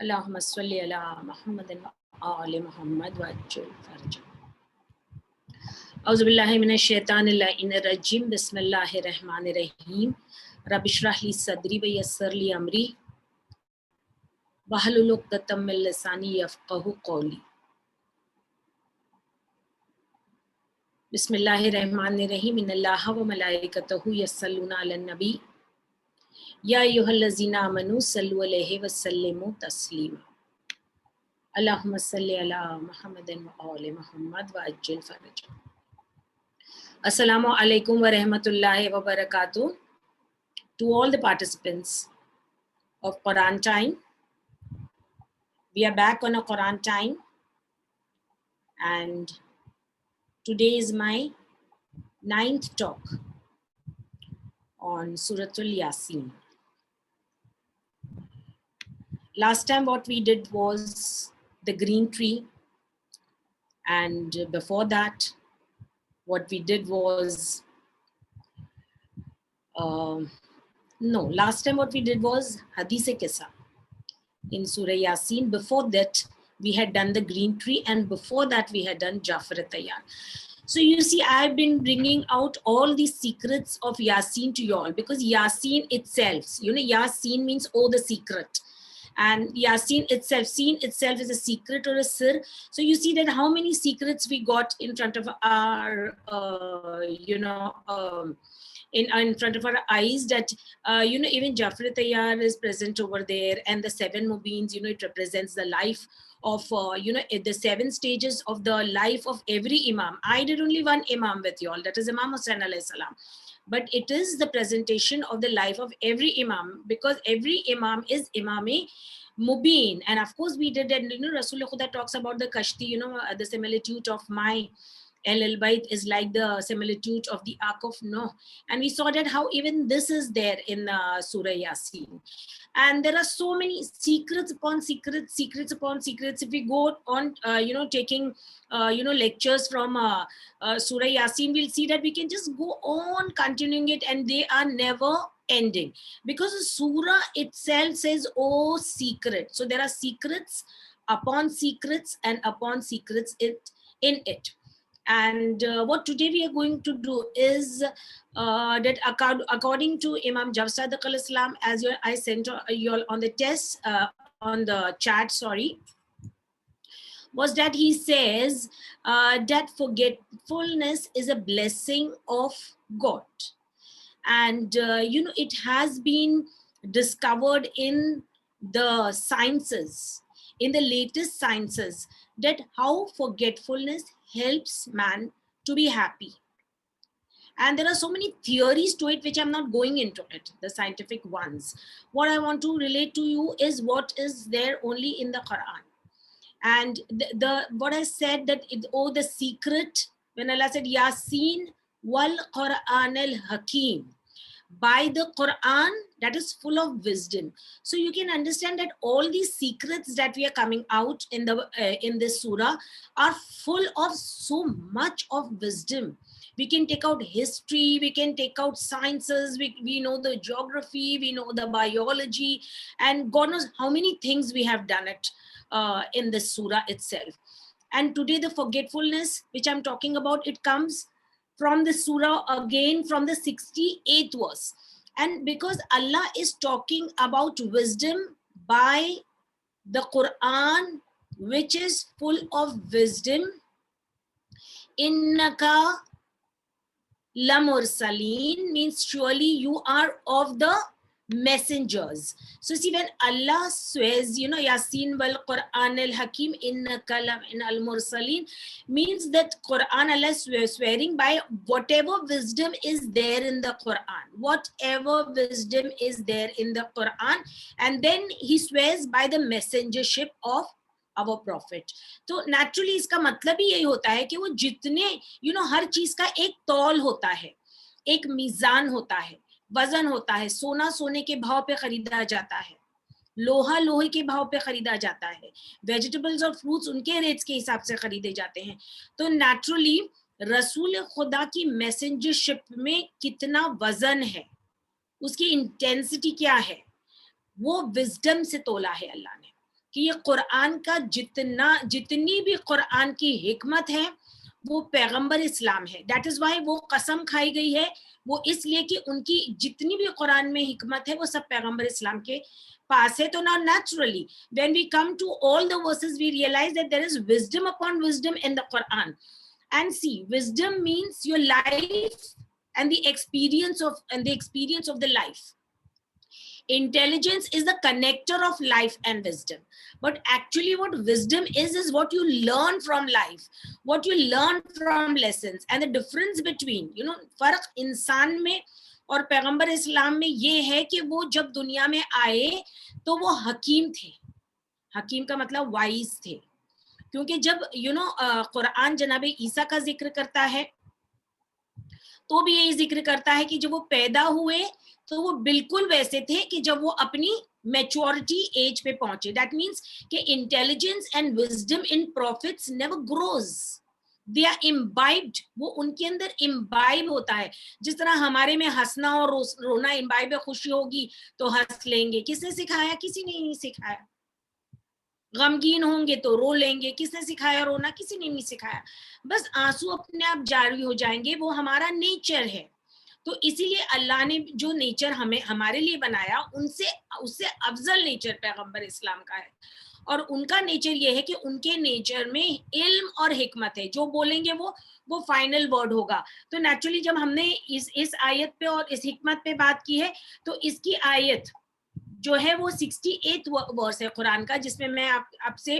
اللهم صل على محمد وآل محمد وعجل فرجه. أعوذ بالله من الشيطان اللعين الرجيم. بسم الله الرحمن الرحيم. رب اشرح لي صدري ويسر لي أمري واحلل عقدة من لساني يفقهوا قولي. بسم الله الرحمن الرحيم. إن الله وملائكته يصلون على النبي يا أيها الذين آمنوا صلوا عليه وسلموا تسليما. اللهم صل على محمد وآل محمد وعجل فرجه. Assalamu alaikum wa rahmatullahi wa barakatuh to all the participants of Quran Time. We are back on a Quran Time, and today is my 9th talk on Suratul Yasin. Last time what we did was the green tree, and before that what we did was last time what we did was Hadith-e-Qissa in Surah Yasin. Before that we had done the green tree, and before that we had done Jafar-e-Tayyar. So you see, I've been bringing out all the secrets of Yasin to you all, because Yasin itself, Yasin means the secret, and Yasin itself, Seen itself is a secret or a sir. So you see that how many secrets we got in front of our in front of our eyes, that even Jafar-e-Tayyar is present over there, and the 7 Mubins, it represents the life of the 7 stages of the life of every Imam. I did only one Imam with you all, that is Imam Hussain alayhi salam, but it is the presentation of the life of every Imam, because every Imam is Imam-e Mubin. And of course we did, and Rasulullah Khuda talks about the Kashti, the similitude of my Al Bayt is like the similitude of the Ark of Noah, and we saw that how even this is there in Surah Yasin. And there are so many secrets upon secrets, secrets upon secrets. If we go on taking lectures from Surah Yasin, we'll see that we can just go on continuing it, and they are never ending, because the surah itself says secret. So there are secrets upon secrets and upon secrets in it. And what today we are going to do is that according to Imam Jafar Sadiq alayhi salam, as I sent you all on the test, on the chat, was that he says that forgetfulness is a blessing of God. And it has been discovered in the sciences, in the latest sciences, that how forgetfulness helps man to be happy. And there are so many theories to it, which I'm not going into it, the scientific ones. What I want to relate to you is what is there only in the Quran. And the what I said, that the secret, when Allah said Yasin wal Quran al Hakim, by the Quran that is full of wisdom. So you can understand that all these secrets that we are coming out in this surah are full of so much of wisdom. We can take out history, we can take out sciences, we know the geography, we know the biology, and God knows how many things we have done it in this surah itself. And today the forgetfulness which I'm talking about, it comes from the surah again, from the 68th verse. And because Allah is talking about wisdom by the Quran, which is full of wisdom, innaka lamursalin means surely you are of the messengers. So see, when Allah swears, Yasin wal Quran al Hakim innaka al mursalin, means that Quran, Allah is swearing by whatever wisdom is there in the Quran, whatever wisdom is there in the Quran, and then he swears by the messengership of our prophet. तो naturally इसका मतलब ही यही होता है कि वो जितने हर चीज का एक तौल होता है, एक मीजान होता है, वजन होता है. सोना सोने के भाव पे खरीदा जाता है, लोहा लोहे के भाव पे खरीदा जाता है, वेजिटेबल्स और फ्रूट्स उनके रेट्स के हिसाब से खरीदे जाते हैं. तो नेचुरली रसूल खुदा की मैसेंजरशिप में कितना वजन है, उसकी इंटेंसिटी क्या है, वो विजडम से तोला है अल्लाह ने. کہ یہ قرآن کا جتنی بھی قرآن کی حکمت ہے وہ پیغمبر اسلام ہے. دیٹ از وائی وہ قسم کھائی گئی ہے, وہ اس لیے کہ ان کی جتنی بھی قرآن میں حکمت ہے وہ سب پیغمبر اسلام کے پاس ہے. تو now naturally when we come to all the verses we realize that there is wisdom upon wisdom in the Quran. And see, wisdom means your life and the experience of the life. Intelligence is the connector of life and wisdom. But actually what wisdom is what you learn from life, what you learn from lessons. And the difference between, فرق انسان میں اور پیغمبر اسلام میں یہ ہے کہ وہ جب دنیا میں آئے تو وہ حکیم تھے. حکیم کا مطلب وائز تھے, کیونکہ جب قرآن جناب عیسیٰ کا ذکر کرتا ہے تو بھی یہی ذکر کرتا ہے کہ جب وہ پیدا ہوئے تو وہ بالکل ویسے تھے کہ جب وہ اپنی میچورٹی ایج پہ پہنچے. دیٹ مینس کہ intelligence and wisdom in prophets never grows, they are imbibed, وہ ان کے اندر امبائب ہوتا ہے. جس طرح ہمارے میں ہنسنا اور رونا امبائب ہے, خوشی ہوگی تو ہنس لیں گے, کس نے سکھایا؟ کسی نے نہیں سکھایا. غمگین ہوں گے تو رو لیں گے, کس نے سکھایا رونا؟ کسی نے نہیں سکھایا. بس آنسو اپنے آپ جاری ہو جائیں گے, وہ ہمارا نیچر ہے. تو اسی لیے اللہ نے جو نیچر ہمارے لیے بنایا اس سے افضل نیچر پیغمبر اسلام کا ہے. اور ان کا نیچر یہ ہے کہ ان کے نیچر میں علم اور حکمت ہے, جو بولیں گے وہ فائنل ورڈ ہوگا. تو نیچرلی جب ہم نے اس آیت پہ اور اس حکمت پہ بات کی ہے تو اس کی آیت جو ہے وہ 68 ورس ہے قرآن کا, جس میں میں آپ سے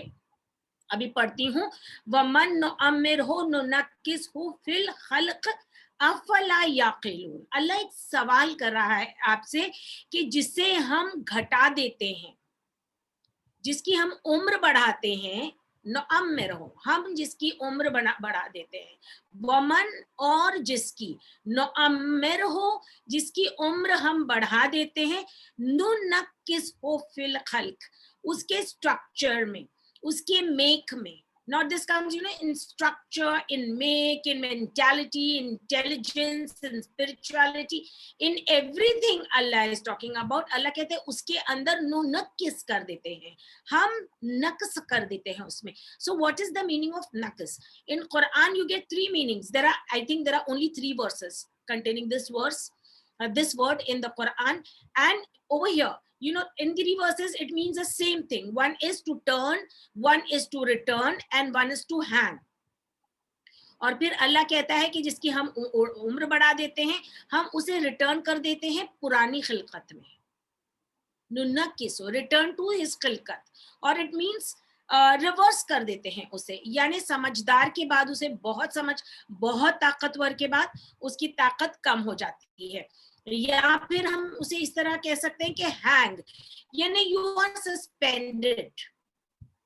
ابھی پڑھتی ہوں. وَمَن نُعَمِّرْهُ نُنَكِّسْهُ فِي الْخَلْقِ افلا یعقلون. اللہ ایک سوال کر رہا ہے آپ سے کہ جسے ہم گھٹا دیتے ہیں, جس کی ہم عمر بڑھاتے ہیں, نعمر ہو, ہم جس کی عمر بڑھا دیتے ہیں. ومن, اور جس کی, نعمر ہو, جس کی عمر ہم بڑھا دیتے ہیں, ننکس ہو فی الخلق, اس کے اسٹرکچر میں, اس کے میک میں. Not this comes, in structure, in make, in mentality, intelligence, in spirituality, in everything Allah is talking about. Allah کہتے ہیں اس کے اندر نقص کر دیتے ہیں, ہم نقص کر دیتے ہیں اس میں. So what is the meaning of نقص? In Quran you get 3 meanings. I think there are only 3 verses containing this word in the Quran. And over here, in 3 verses it means the same thing. One is to turn, one is to return, and one is to hang. اور پھر اللہ کہتا ہے کہ جس کی ہم عمر بڑھا دیتے ہیں ہم اسے ریٹرن کر دیتے ہیں پرانی خلقت میں. ننکسو, return to his خلقت, اور it means ریورس کر دیتے ہیں اسے. یعنی سمجھدار کے بعد اسے بہت طاقتور کے بعد اس کی طاقت کم ہو جاتی ہے. یا پھر ہم اسے اس طرح کہہ سکتے ہیں کہ ہینگ, یعنی you are suspended.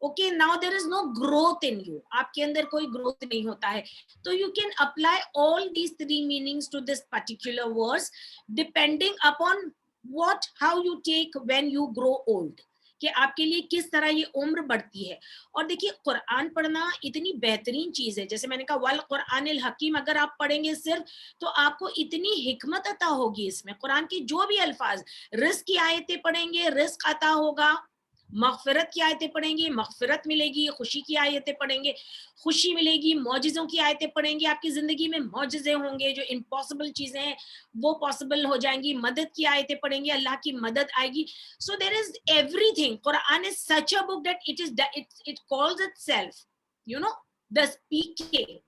Okay, now there is no growth in you, آپ کے اندر کوئی گروتھ نہیں ہوتا ہے. تو you can apply all these 3 meanings to this particular words depending upon how you take when you grow old, کہ آپ کے لیے کس طرح یہ عمر بڑھتی ہے. اور دیکھیے قرآن پڑھنا اتنی بہترین چیز ہے, جیسے میں نے کہا والقرآن الحکیم, اگر آپ پڑھیں گے صرف تو آپ کو اتنی حکمت عطا ہوگی اس میں. قرآن کی جو بھی الفاظ, رزق کی آیتیں پڑھیں گے رزق عطا ہوگا, مغفرت کی آیتیں پڑھیں گی مغفرت ملے گی, خوشی کی آیتیں پڑھیں گے خوشی ملے گی, معجزوں کی آیتیں پڑھیں گے آپ کی زندگی میں معجزے ہوں گے, جو امپاسبل چیزیں ہیں وہ پاسبل ہو جائیں گی. مدد کی آیتیں پڑھیں گے اللہ کی مدد آئے گی. So there is everything. Quran is such a book that it calls itself, the speaking.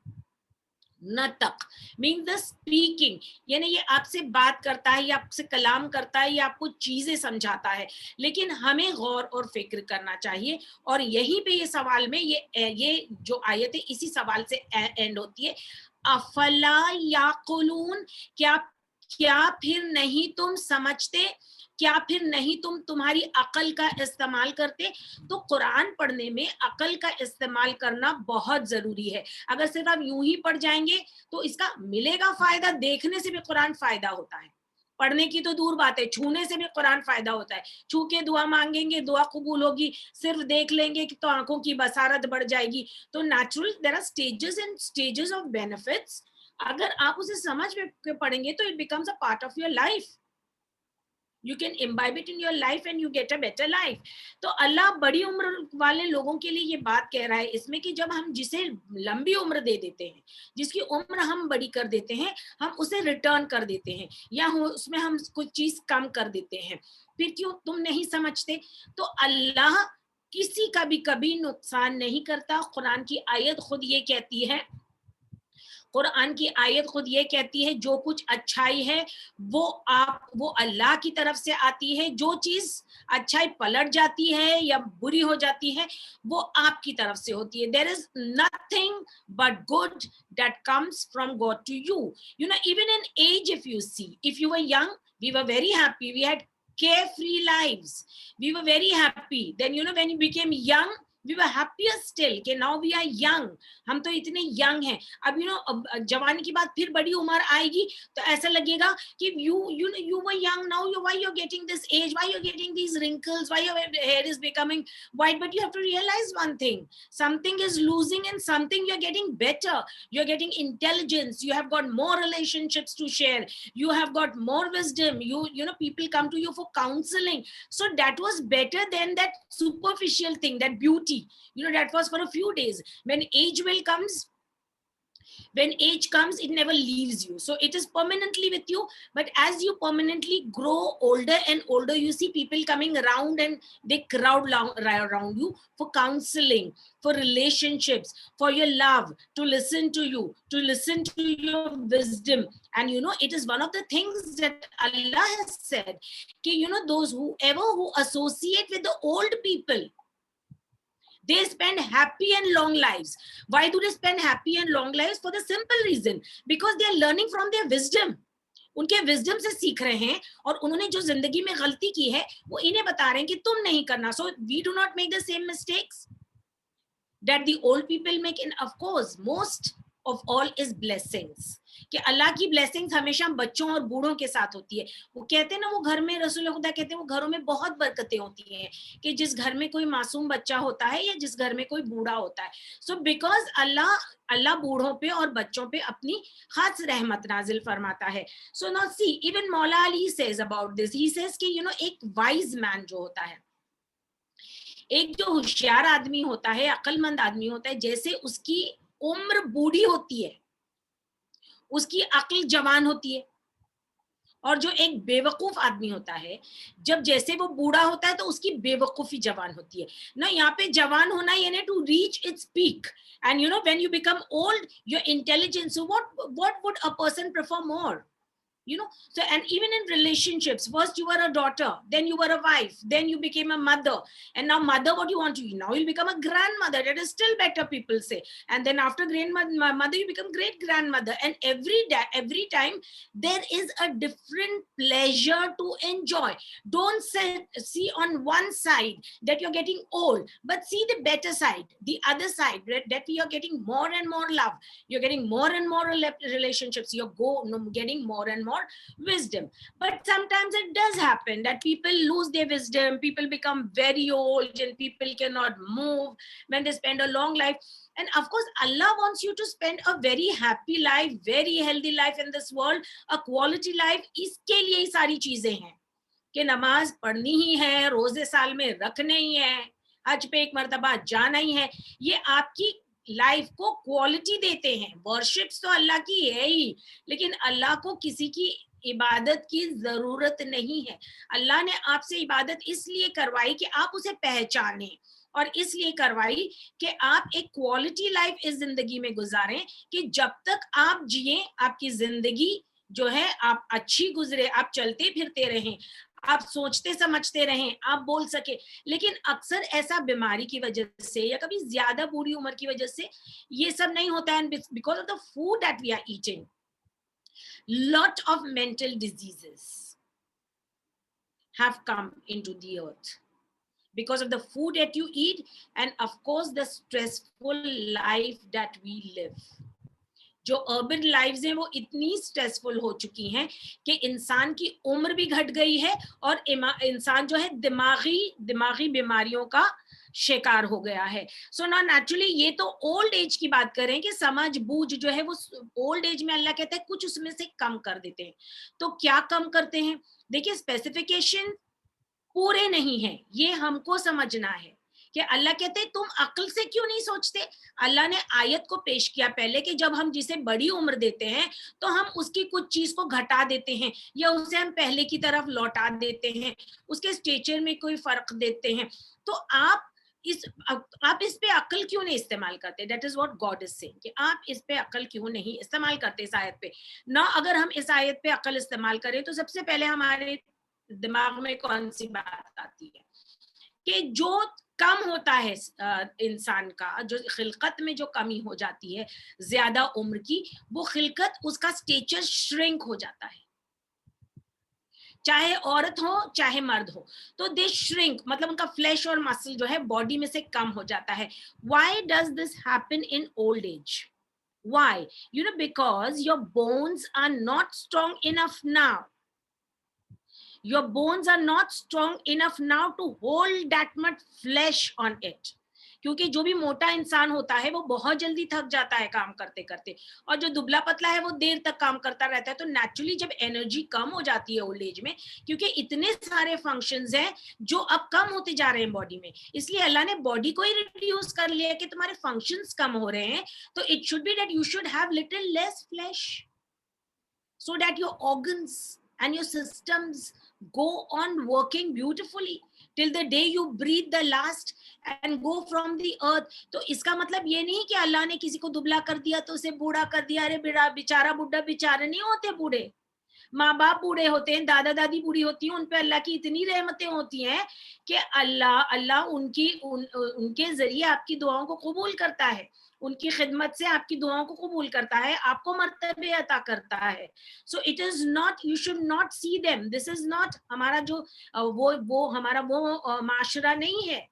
نطق means the speaking, یعنی یہ آپ سے بات کرتا ہے, یہ آپ سے کلام کرتا ہے, یہ آپ کو چیزیں سمجھاتا ہے. لیکن ہمیں غور اور فکر کرنا چاہیے, اور یہیں پہ یہ سوال میں یہ جو آیت ہے اسی سوال سے اینڈ ہوتی ہے. افلا یعقلون, کیا پھر نہیں تم سمجھتے, کیا پھر نہیں تمہاری عقل کا استعمال کرتے. تو قرآن پڑھنے میں عقل کا استعمال کرنا بہت ضروری ہے. اگر صرف آپ یوں ہی پڑھ جائیں گے تو اس کا ملے گا فائدہ, دیکھنے سے بھی قرآن فائدہ ہوتا ہے, پڑھنے کی تو دور بات ہے, چھونے سے بھی قرآن فائدہ ہوتا ہے. چھو کے دعا مانگیں گے دعا قبول ہوگی, صرف دیکھ لیں گے تو آنکھوں کی بصارت بڑھ جائے گی. تو natural there are stages and stages of benefits. اگر آپ اسے سمجھ میں پڑھیں گے تو it becomes a part of your life. You can imbibe it in your life and you get a better life. तो अल्लाह बड़ी उम्र वाले लोगों के लिए ये बात कह रहा है इसमें कि जब हम जिसे लंबी उम्र दे देते हैं, जिसकी उम्र हम बड़ी कर देते हैं, हम उसे रिटर्न कर देते हैं या उसमें हम कुछ चीज कम कर देते हैं, फिर क्यों तुम नहीं समझते? तो अल्लाह किसी का भी कभी नुकसान नहीं करता. कुरान की आयत खुद ये कहती है, कुरान की आयत खुद ये कहती है जो कुछ अच्छाई है वो अल्लाह की तरफ से आती है, जो चीज अच्छाई पलट जाती है या बुरी हो जाती है वो आपकी तरफ से होती है. There is nothing but good that comes from God to you. You know, even in age, if you see, if you were young, we were very happy, we had carefree lives, we were very happy. Then you know, when you became young, we were happier still कि now we are young, हम तो इतने young हैं. अब you know, अब जवानी की बात फिर बड़ी उम्र आएगी तो ऐसा लगेगा कि you were young, now why you're getting this age, why you're getting these wrinkles, why your hair is becoming white. But you have to realize one thing, something is losing and something you're getting better. You're getting intelligence, you have got more relationships to share, you have got more wisdom, you know, people come to you for counseling. So that was better than that superficial thing, that beauty. You know, that was for a few days. When age comes, it never leaves you. So it is permanently with you. But as you permanently grow older and older, you see people coming around and they crowd around you for counseling, for relationships, for your love, to listen to you, to listen to your wisdom. And you know, it is one of the things that Allah has said, कि you know, those who associate with the old people, they spend happy and long lives. Why do they spend happy and long lives? For the simple reason, because they are learning from their wisdom. उनके wisdom से सीख रहे हैं और उन्होंने जो जिंदगी में गलती की है वो इन्हें बता रहे हैं कि तुम नहीं करना. So we do not make the same mistakes that the old people make. And of course, most of all is blessings, कि अल्लाह की ब्लेसिंग्स हमेशा बच्चों और बूढ़ों के साथ होती है. वो कहते हैं ना, वो घर में रसूल खुदा कहते हैं वो घरों में बहुत बरकतें होती हैं कि जिस घर में कोई मासूम बच्चा होता है या जिस घर में कोई बूढ़ा होता है. सो बिकॉज अल्लाह बूढ़ों पे और बच्चों पे अपनी खास रहमत नाजिल फरमाता है. सो नाउ सी, इवन मौला Ali says about this, he says कि यू नो, एक वाइज मैन जो होता है, एक जो होशियार आदमी होता है, अक्लमंद आदमी होता है, जैसे उसकी उम्र बूढ़ी होती है उसकी अक्ल जवान होती है. और जो एक बेवकूफ आदमी होता है, जब जैसे वो बूढ़ा होता है तो उसकी बेवकूफी जवान होती है ना. यहाँ पे जवान होना यानी to reach its peak. And you know, when you become old, your intelligence, what would a person prefer more? You know, so and even in relationships, first you were a daughter, then you were a wife, then you became a mother, and now mother, what you want to be? Now you'll become a grandmother. That is still better, people say. And then after grandmother, you become great grandmother. And every time there is a different pleasure to enjoy. Don't see on one side that you're getting old, but see the better side, the other side, that we are getting more and more love, you're getting more and more relationships, you're getting more and more wisdom. But sometimes it does happen that people lose their wisdom, people become very old and people cannot move when they spend a long life. And of course, Allah wants you to spend a very happy life, very healthy life in this world, a quality life. इसके लिए ही सारी चीजें हैं कि नमाज पढ़नी ही है, रोजे साल में रखने ही है, हज पे एक मर्तबा जाना ही है. ये आपकी लाइफ को क्वालिटी देते हैं. वर्शिप्स तो अल्लाह की है ही, लेकिन अल्लाह को किसी की इबादत की जरूरत नहीं है. अल्लाह ने आपसे इबादत इसलिए करवाई कि आप उसे पहचानें, और इसलिए करवाई कि आप एक क्वालिटी लाइफ इस जिंदगी में गुजारें कि जब तक आप जिए, आपकी जिंदगी जो है आप अच्छी गुजरे, आप चलते फिरते रहें, आप सोचते समझते रहें, आप बोल सके. लेकिन अक्सर ऐसा बीमारी की वजह से या कभी ज्यादा बुरी उम्र की वजह से ये सब नहीं होता है. Because of the food that we are eating, lot of mental diseases have come into the earth because of the food that you eat, and of course the stressful life that we live. जो urban lives हैं वो इतनी stressful हो चुकी हैं कि इंसान की उम्र भी घट गई है और इंसान जो है दिमागी बीमारियों का शिकार हो गया है. सो ना नेचुरली ये तो ओल्ड एज की बात करें कि समझ बूझ जो है वो ओल्ड एज में अल्लाह कहता है कुछ उसमें से कम कर देते हैं. तो क्या कम करते हैं? देखिए स्पेसिफिकेशन पूरे नहीं है, ये हमको समझना है कि अल्लाह कहते हैं तुम अक्ल से क्यों नहीं सोचते। अल्लाह ने आयत को पेश किया पहले कि जब हम जिसे बड़ी उम्र देते हैं तो हम उसकी कुछ चीज को घटा देते हैं या उसे हम पहले की तरफ लौटा देते हैं, उसके स्टेचर में कोई फर्क देते हैं। तो आप इस पे अक्ल क्यों नहीं इस्तेमाल करते? That is what God is saying कि आप इस पे अक्ल क्यों नहीं इस्तेमाल करते इस आयत पे ना। अगर हम इस आयत पे अक्ल इस्तेमाल करें तो सबसे पहले हमारे दिमाग में कौन सी बात आती है कि जो कम होता है इंसान का, जो खिलकत में जो कमी हो जाती है ज्यादा उम्र की, वो खिलकत उसका स्टेचर श्रिंक हो जाता है, चाहे औरत हो चाहे मर्द हो, तो दे श्रिंक, मतलब उनका फ्लैश और मसल जो है बॉडी में से कम हो जाता है। Why does this happen in old age? Why? You know, because your bones are not strong enough now, your bones are not strong enough now to hold that much flesh on it। क्योंकि जो भी मोटा इंसान होता है वो बहुत जल्दी थक जाता है काम करते करते, और जो दुबला पतला है वो देर तक काम करता रहता है। तो नेचुरली जब एनर्जी कम हो जाती है ओल्ड एज में, क्योंकि इतने सारे फंक्शंस हैं जो अब कम होते जा रहे हैं बॉडी में, इसलिए अल्लाह ने बॉडी को ही रिड्यूस कर लिया कि तुम्हारे फंक्शंस कम हो रहे हैं, तो it should be that you should have little less flash so that your organs and your systems go on working beautifully till the day you breathe the last and go from the earth। तो इसका मतलब ये नहीं कि अल्लाह ने किसी को दुबला कर दिया तो उसे बूढ़ा कर दिया। अरे बेचारा बुढ़ा बेचारे नहीं होते बूढ़े, माँ बाप बूढ़े होते हैं, दादा दादी बूढ़ी होती हैं, उन पे अल्लाह की इतनी रहमतें होती हैं कि अल्लाह उनके जरिए आपकी दुआओं को कबूल करता है, उनकी खिदमत से आपकी दुआओं को कबूल करता है, आपको मर्तबे अता करता है। So it is not, you should not see them, this is not हमारा जो वो हमारा वो माशरा नहीं है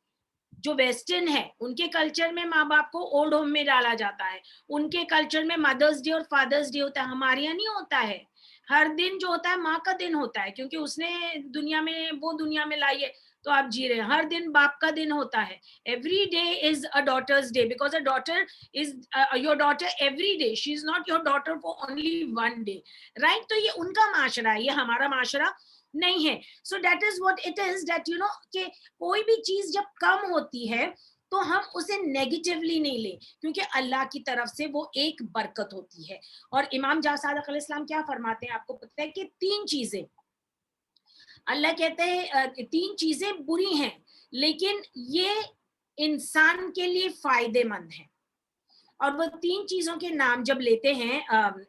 जो वेस्टर्न है। उनके कल्चर में माँ बाप को ओल्ड होम में डाला जाता है, उनके कल्चर में मदर्स डे और फादर्स डे होता है, हमारे यहाँ नहीं होता है। हर दिन जो होता है माँ का दिन होता है, क्योंकि उसने दुनिया में लाई है तो आप जी रहे हैं। हर दिन बाप का दिन होता है। Every day is a daughter's day because a daughter is your daughter every day, she is not your daughter for only one day, right. तो ये उनका माशरा है, ये हमारा माशरा नहीं है। So that is what it is, that you know कि कोई भी चीज जब कम होती है तो हम उसे नेगेटिवली नहीं लें, क्योंकि अल्लाह की तरफ से वो एक बरकत होती है। और इमाम जाफर सादिक अलैहिस्सलाम क्या फरमाते हैं, आपको पता है कि तीन चीजें अल्लाह कहते हैं, तीन चीजें बुरी हैं लेकिन ये इंसान के लिए फायदेमंद है। और वो तीन चीजों के नाम जब लेते हैं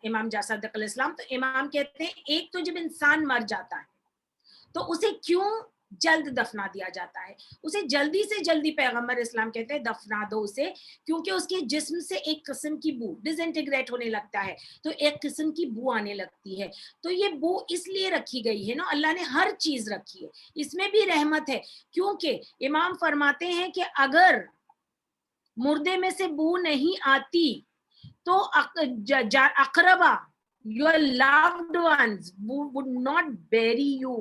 इमाम जाफर सादिक अलैहिस्सलाम, तो इमाम कहते हैं एक तो जब इंसान मर जाता है तो उसे क्यों जल्द दफना दिया जाता है, उसे जल्दी से जल्दी, पैगंबर इस्लाम कहते हैं दफना दो उसे, क्योंकि उसके जिस्म से एक किस्म की बू डिसइंटीग्रेट होने लगता है, तो एक किस्म की बू आने लगती है। तो ये बू इसलिए रखी गई है ना, अल्लाह ने हर चीज रखी है, इसमें भी रहमत है। क्योंकि इमाम फरमाते हैं कि अगर मुर्दे में से बू नहीं आती तो अकरबा, your loved ones would not bury you,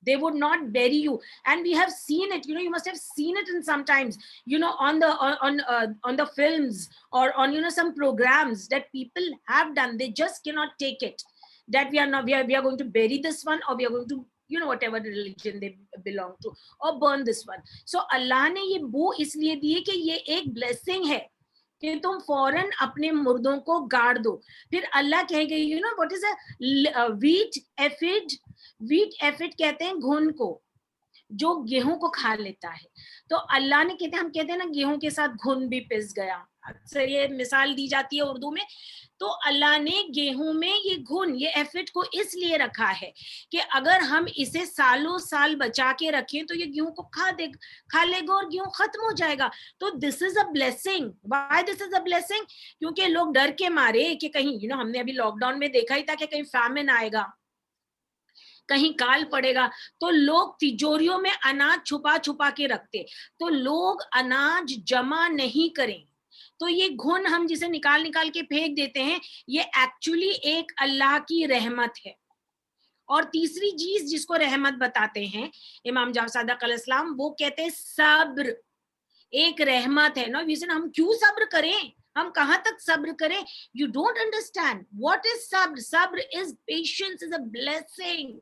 they would not bury you। And we have seen it, you know, you must have seen it in sometimes, you know, on the films or on, you know, some programs that people have done, they just cannot take it that we are going to bury this one, or we are going to, you know, whatever religion they belong to, or burn this one। So Allah ने ये वो इसलिए दिए कि ये एक blessing है कि तुम फौरन अपने मुर्दों को गाड़ दो। फिर अल्लाह कहेगा, you know what is a wheat aphid, wheat aphid कहते हैं घुन को, जो गेहूं को खा लेता है। तो अल्लाह ने कहते हैं, हम कहते हैं ना गेहूं के साथ घुन भी पिस गया, अक्सर ये मिसाल दी जाती है उर्दू में। तो अल्लाह ने गेहूं में ये घुन, ये एफिड को इसलिए रखा है कि अगर हम इसे सालों साल बचा के रखें तो ये गेहूं को खा लेगा और गेहूं खत्म हो जाएगा। तो this is a blessing. Why this is a blessing? क्योंकि लोग डर के मारे कि कहीं, यू नो, हमने अभी लॉकडाउन में देखा ही था कि कहीं फैमिन आएगा, कहीं काल पड़ेगा, तो लोग तिजोरियों में अनाज छुपा छुपा के रखते, तो लोग अनाज जमा नहीं करें। तो ये घुन हम जिसे निकाल निकाल के फेंक देते हैं, ये एक्चुअली एक अल्लाह की रहमत है। और तीसरी चीज जिसको रहमत बताते हैं इमाम जाफर सादिक अलैहिस्सलाम, वो कहते हैं सब्र एक रहमत है ना। विजन हम क्यों सब्र करें, हम कहां तक सब्र करें? You don't understand what is सब्र। सब्र is patience, is a blessing.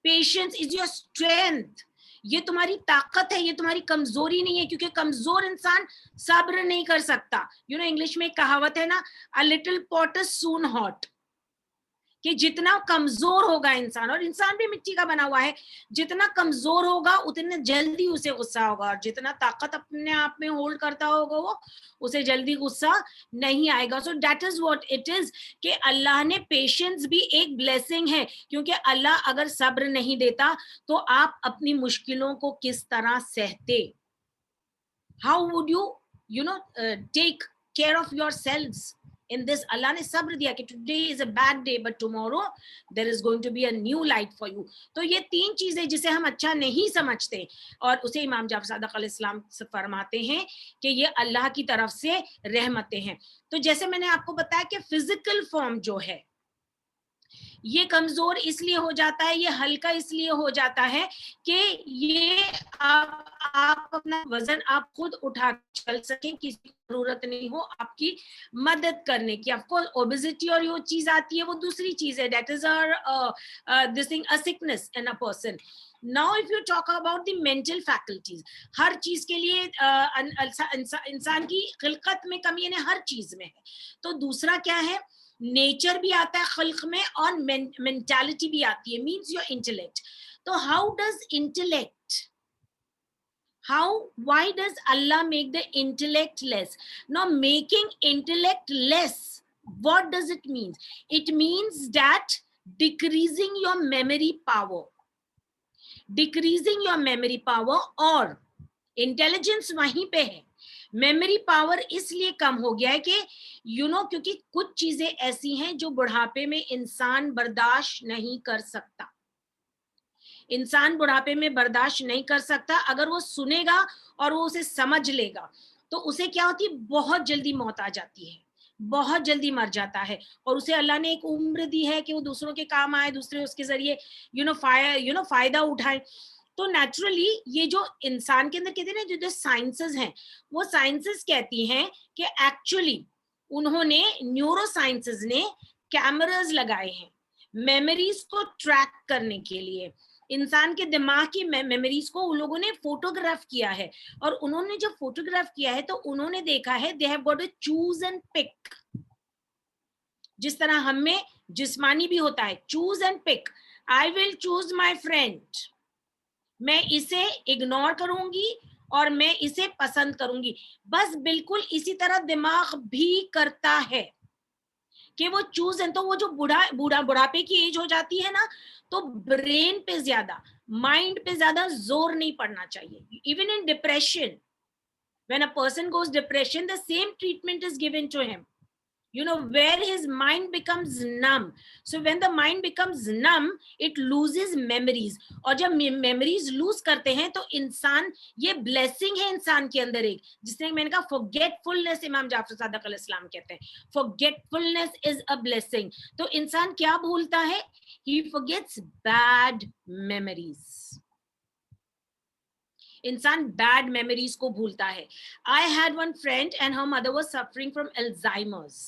Patience is your strength. یہ تمہاری طاقت ہے, یہ تمہاری کمزوری نہیں ہے, کیونکہ کمزور انسان صبر نہیں کر سکتا. یو نو انگلش میں ایک کہاوت ہے نا, a little pot is soon hot, کہ جتنا کمزور ہوگا انسان, اور انسان بھی مٹی کا بنا ہوا ہے, جتنا کمزور ہوگا اتنا جلدی اسے غصہ ہوگا, اور جتنا طاقت اپنے آپ میں ہولڈ کرتا ہوگا وہ اسے جلدی غصہ نہیں آئے گا. So that is what it is, کہ اللہ نے پیشنس بھی ایک بلیسنگ ہے, کیونکہ اللہ اگر صبر نہیں دیتا تو آپ اپنی مشکلوں کو کس طرح سہتے. How would you know take care of your selves in this. اللہ نے صبر دیا کہ today is a bad day but tomorrow there is going to be a new light for you. تو یہ تین چیزیں جسے ہم اچھا نہیں سمجھتے, اور اسے امام جعفر صادق علیہ السلام فرماتے ہیں کہ یہ اللہ کی طرف سے رحمتیں ہیں. تو جیسے میں نے آپ کو بتایا کہ فزیکل فارم جو ہے یہ کمزور اس لیے ہو جاتا ہے, یہ ہلکا اس لیے ہو جاتا ہے کہ یہ آپ اپنا وزن آپ خود اٹھا چل سکیں, کسی کی ضرورت نہیں ہو آپ کی مدد کرنے کی. آف کورس اوبیزٹی اور یہ چیز آتی ہے وہ دوسری چیز ہے, that is this thing, a sickness in a person. Now if you talk about the mental faculties, ہر چیز کے لیے انسان کی خلقت میں کمی ہے, ہر چیز میں ہے. تو دوسرا کیا ہے, نیچر بھی آتا ہے خلق میں, اور مینٹالٹی بھی آتی ہے, مینس یور انٹلیکٹ. تو how does intellect, why does Allah make the intellect less? Now making intellect less, what does it mean? It means that decreasing your memory power, اور intelligence وہیں پہ ہے, میموری پاور اس لیے کم ہو گیا ہے کہ کیونکہ کچھ چیزیں ایسی ہیں جو بڑھاپے میں انسان برداشت نہیں کر سکتا. انسان بڑھاپے میں برداشت نہیں کر سکتا. اگر وہ سنے گا اور وہ اسے سمجھ لے گا تو اسے کیا ہوتی ہے, بہت جلدی موت آ جاتی ہے, بہت جلدی مر جاتا ہے, اور اسے اللہ نے ایک عمر دی ہے کہ وہ دوسروں کے کام آئے, دوسرے اس کے ذریعے فائدہ اٹھائے. تو نیچرلی یہ جو انسان کے اندر کہتے ہیں نا, جو سائنسز ہیں, وہ سائنسز کہتی ہیں کہ ایکچولی انہوں نے, نیورو سائنسز نے کیمراز لگائے ہیں میموریز کو ٹریک کرنے کے لیے. انسان کے دماغ کی میموریز کو ان لوگوں نے فوٹوگراف کیا ہے, اور انہوں نے جب فوٹوگراف کیا ہے تو انہوں نے دیکھا ہے they have got to choose and pick. جس طرح ہم میں جسمانی بھی ہوتا ہے, choose and pick. I will choose my friend, میں اسے اگنور کروں گی اور میں اسے پسند کروں گی. بس بالکل اسی طرح دماغ بھی کرتا ہے کہ وہ چوز. تو وہ جو بڑھاپے کی ایج ہو جاتی ہے نا, تو برین پہ زیادہ, مائنڈ پہ زیادہ زور نہیں پڑنا چاہیے. Even in depression, when a person goes depression, the same treatment is given to him, where his mind becomes numb. So when the mind becomes numb, it loses memories. اور جب memories lose کرتے ہیں تو انسان, یہ blessing ہے انسان کے اندر ایک, جس نے میں نے کہا forgetfulness, امام جعفر صادق علیہ السلام کہتے ہیں forgetfulness is a blessing. تو انسان کیا بھولتا ہے, he forgets bad memories. انسان بیڈ میموریز کو بھولتا ہے. I had one friend and her mother was suffering from Alzheimer's.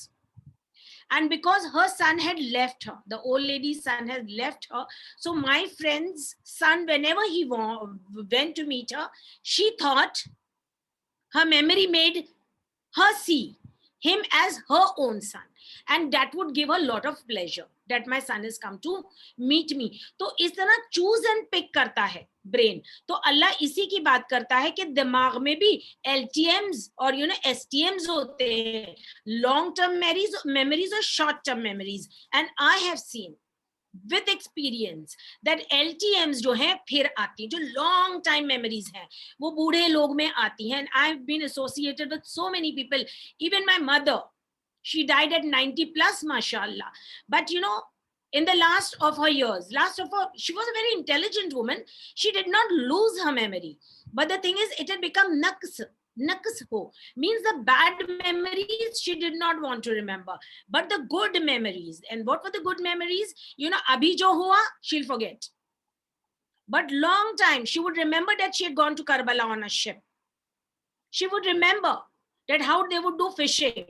And because her son had left her, the old lady's son had left her, so my friend's son, whenever he went to meet her, she thought her memory made her see him as her own son, and that would give her a lot of pleasure that my son has come to meet me. تو اس طرح choose and pick کرتا ہے brain. تو اللہ اسی کی بات کرتا ہے کہ دماغ میں بھی LTMs اور STMs ہوتے ہیں, long term memories اور short term memories. And I have seen with experience that LTMs جو ہیں پھر آتی ہیں, جو long time memories ہیں وہ بوڑھے لوگ میں آتی ہیں. And I've been associated with so many people, even my mother, she died at 90 plus, mashallah. But in the last of her years, she was a very intelligent woman, she did not lose her memory, but the thing is it had become naqs ho, means the bad memories she did not want to remember, but the good memories. And what were the good memories? Abhi jo hua, she'll forget, but long time she would remember that she had gone to Karbala on a ship. She would remember that how they would do fishing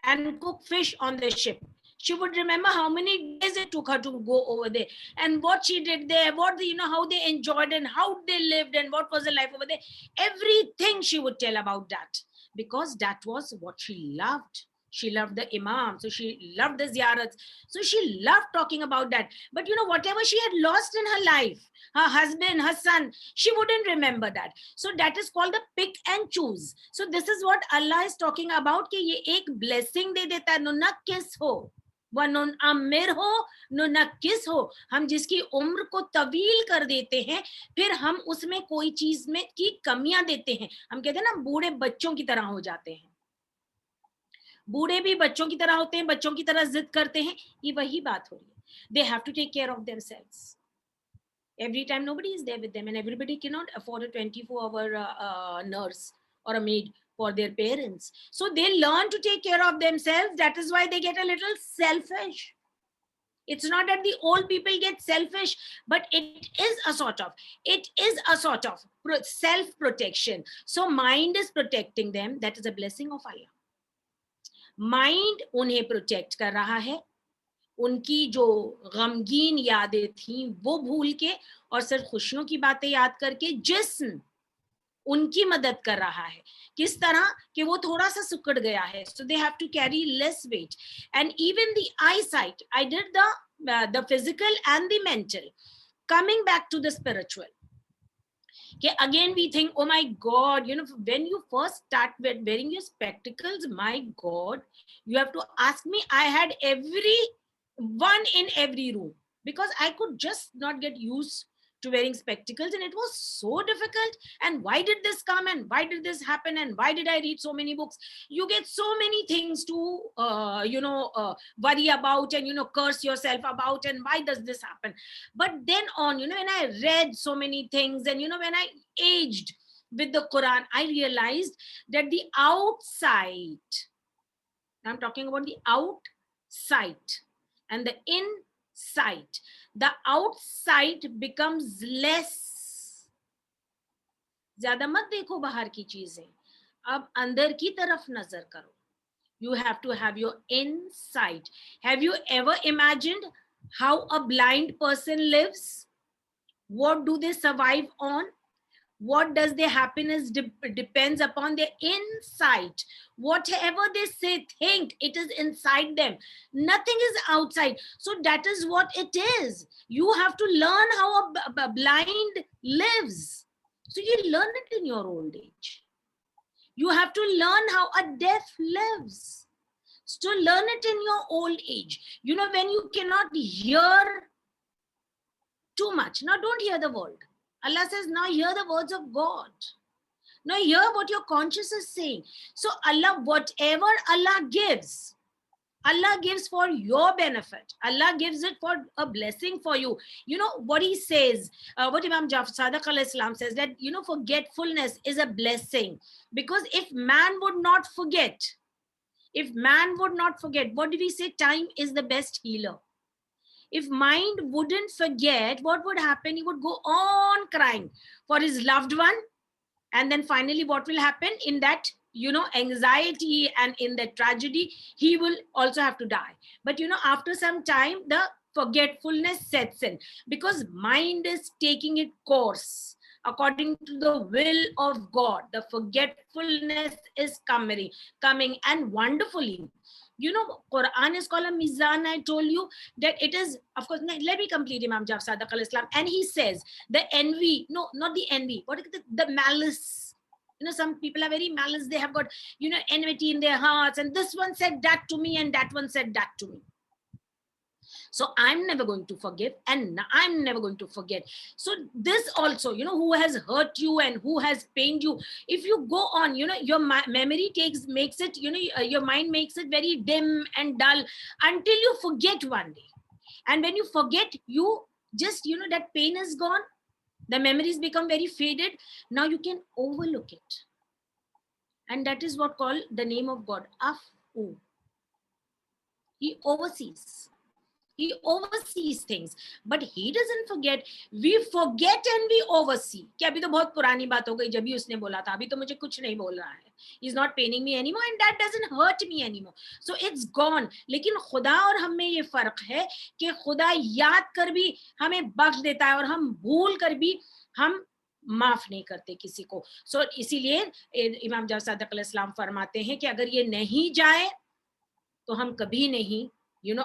and cook fish on the ship. She would remember how many days it took her to go over there and what she did there, what, how they enjoyed and how they lived and what was the life over there. Everything she would tell about that, because that was what she loved. She loved the Imam, so she loved the ziyarats. So she loved talking about that. But whatever she had lost in her life, her husband, her son, she wouldn't remember that. So that is called the pick and choose. So this is what Allah is talking about, कि ये एक blessing दे देता है, नुनक्किस हो, वनुन अमिर हो, नुनक्किस हो. हम जिसकी उम्र को तवील कर देते हैं, फिर हम उसमें कोई चीज में की कमियां देते हैं. हम कहते हैं ना, बूढ़े बच्चों की तरह हो जाते हैं. बूढ़े भी बच्चों की तरह होते हैं, बच्चों की तरह जिद करते हैं. ये वही बात हो रही है. They have to take care of themselves. Every time nobody is there with them, and everybody cannot afford a 24-hour nurse or a maid for their parents. So they learn to take care of themselves. That is why they get a little selfish. It's not that the old people get selfish, but it is a sort of self-protection. So mind is protecting them. That is a blessing of Allah. Mind उन्हें protect कर रहा है. उनकी जो गमगीन यादें थी वो भूल के और सिर्फ खुशियों की बातें याद करके जिस्म उनकी मदद कर रहा है. किस तरह कि वो थोड़ा सा सिकुड़ गया है. So they have to carry less weight. And even the eyesight, I did the physical and the mental. Coming back to the spiritual, okay, again we think, oh my God, when you first start wearing your spectacles, my God, you have to ask me. I had every one in every room because I could just not get used to wearing spectacles, and it was so difficult. And why did this come, and why did this happen, and why did I read so many books? You get so many things to worry about and curse yourself about, and why does this happen? But then on, when I read so many things, and when I aged with the Quran, I realized that the outside, I'm talking about the outside and the insight, the outside becomes less. ज्यादा मत देखो बाहर की चीजें, अब अंदर की तरफ नजर करो. You have to have your insight. Have you ever imagined how a blind person lives? What do they survive on? What does their happiness depends upon their insight. Whatever they say, think, it is inside them. Nothing is outside. So that is what it is. You have to learn how a blind lives. So you learn it in your old age. You have to learn how a deaf lives. So learn it in your old age. When you cannot hear too much. Now don't hear the world. Allah says, now hear the words of God. Now hear what your conscience is saying. So Allah, whatever Allah gives for your benefit. Allah gives it for a blessing for you. What he says, what Imam Jafar Sadiq alayhi salam says, that, forgetfulness is a blessing. Because if man would not forget, what do we say? Time is the best healer. If mind wouldn't forget, what would happen? He would go on crying for his loved one. And then finally, what will happen? In that, anxiety and in that tragedy, he will also have to die. But, after some time, the forgetfulness sets in because mind is taking its course according to the will of God. The forgetfulness is coming and wonderfully. Quran is called a mizan. I told you that it is, of course, let me complete Imam Jafar Sadiq alayhi salam. And he says, the envy, no, not the envy, what is the malice? Some people are very malice. They have got, enmity in their hearts. And this one said that to me and that one said that to me. So I'm never going to forgive and I'm never going to forget. So this also, who has hurt you and who has pained you, if you go on, your memory makes it, your mind makes it very dim and dull until you forget one day. And when you forget, you just, that pain is gone. The memories become very faded. Now you can overlook it. And that is what called the name of God, Afu. He oversees. He oversees things, but he doesn't forget. We forget and we oversee. کہ ابھی تو بہت پرانی بات ہو گئی، جب ہی اس نے بولا تھا، ابھی تو مجھے کچھ نہیں بول رہا ہے. He's not paining me anymore and that doesn't hurt me anymore. So it's gone. لیکن خدا اور ہم میں یہ فرق ہے کہ خدا یاد کر بھی ہمیں بخش دیتا ہے اور ہم بھول کر بھی ہم معاف نہیں کرتے کسی کو. سو اسی لیے امام جعفر صادق علیہ السلام فرماتے ہیں کہ اگر یہ نہیں جائے تو ہم کبھی نہیں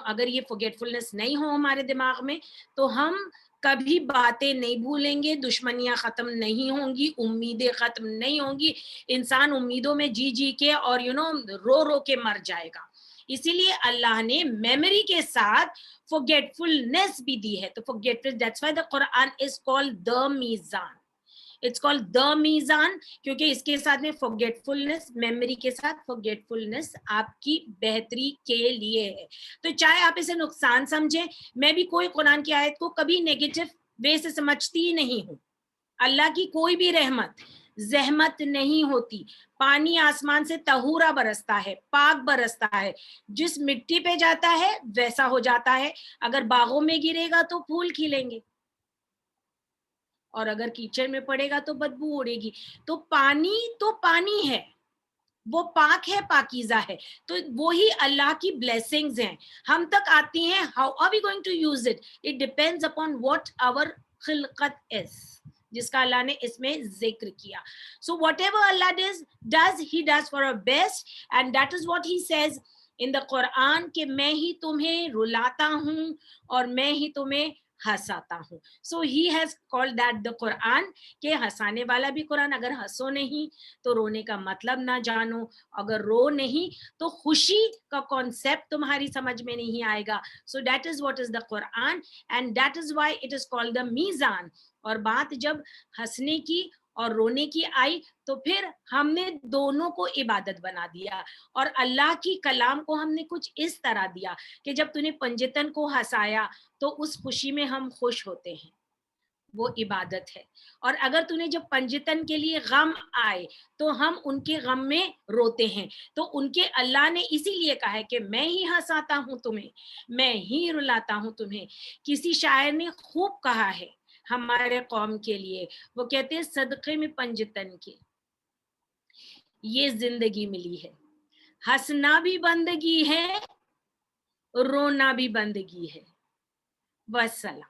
اگر یہ forgetfulness نہیں ہو ہمارے دماغ میں تو ہم کبھی باتیں نہیں بھولیں گے، دشمنیاں ختم نہیں ہوں گی، امیدیں ختم نہیں ہوں گی. انسان امیدوں میں جی جی کے اور رو رو کے مر جائے گا. اسی لیے اللہ نے میموری کے ساتھ forgetfulness بھی دی ہے. تو forgetfulness, that's why the Quran is called the Mizan. It's called the Mizan کیونکہ اس کے ساتھ میں forgetfulness، میموری کے ساتھ forgetfulness آپ کی بہتری کے لیے ہے. تو چاہے آپ اسے نقصان سمجھیں، میں بھی کوئی قرآن کی آیت کو کبھی نیگیٹو وے سے سمجھتی ہی نہیں ہوں. اللہ کی کوئی بھی رحمت زحمت نہیں ہوتی. پانی آسمان سے طہورا برستا ہے، پاک برستا ہے، جس مٹی پہ جاتا ہے ویسا ہو جاتا ہے. اگر باغوں میں گرے گا تو پھول کھلیں گے اور اگر کیچڑ میں پڑے گا تو بدبو اڑے گی. تو پانی ہے، وہ پاک ہے، پاکیزہ ہے. تو وہی اللہ کی بلیسنگز ہیں، ہم تک آتی ہیں. How are we going to use it? It depends upon what our خلقت از، جس کا اللہ نے اس میں ذکر کیا. So what ever Allah he does for our best, and that is what he says in the Quran کہ میں ہی تمہیں رلاتا ہوں اور میں ہی تمہیں ہنساتا ہوں. So he has called that the Quran کہ ہنسانے والا بھی قرآن. اگر ہنسو نہیں تو رونے کا مطلب نہ جانو، اگر رو نہیں تو خوشی کا کانسیپٹ تمہاری سمجھ میں نہیں آئے گا. So that is what is the Quran and that is why it is called the Mizan. اور بات جب ہنسنے کی اور رونے کی آئی تو پھر ہم نے دونوں کو عبادت بنا دیا اور اللہ کی کلام کو ہم نے کچھ اس طرح دیا کہ جب تو نے پنجتن کو ہنسایا تو اس خوشی میں ہم خوش ہوتے ہیں، وہ عبادت ہے. اور اگر تو نے جب پنجتن کے لیے غم آئے تو ہم ان کے غم میں روتے ہیں. تو ان کے اللہ نے اسی لیے کہا ہے کہ میں ہی ہنساتا ہوں تمہیں، میں ہی رلاتا ہوں تمہیں. کسی شاعر نے خوب کہا ہے ہمارے قوم کے لیے، وہ کہتے ہیں صدقے میں پنجتن کے یہ زندگی ملی ہے، ہنسنا بھی بندگی ہے، رونا بھی بندگی ہے. والسلام.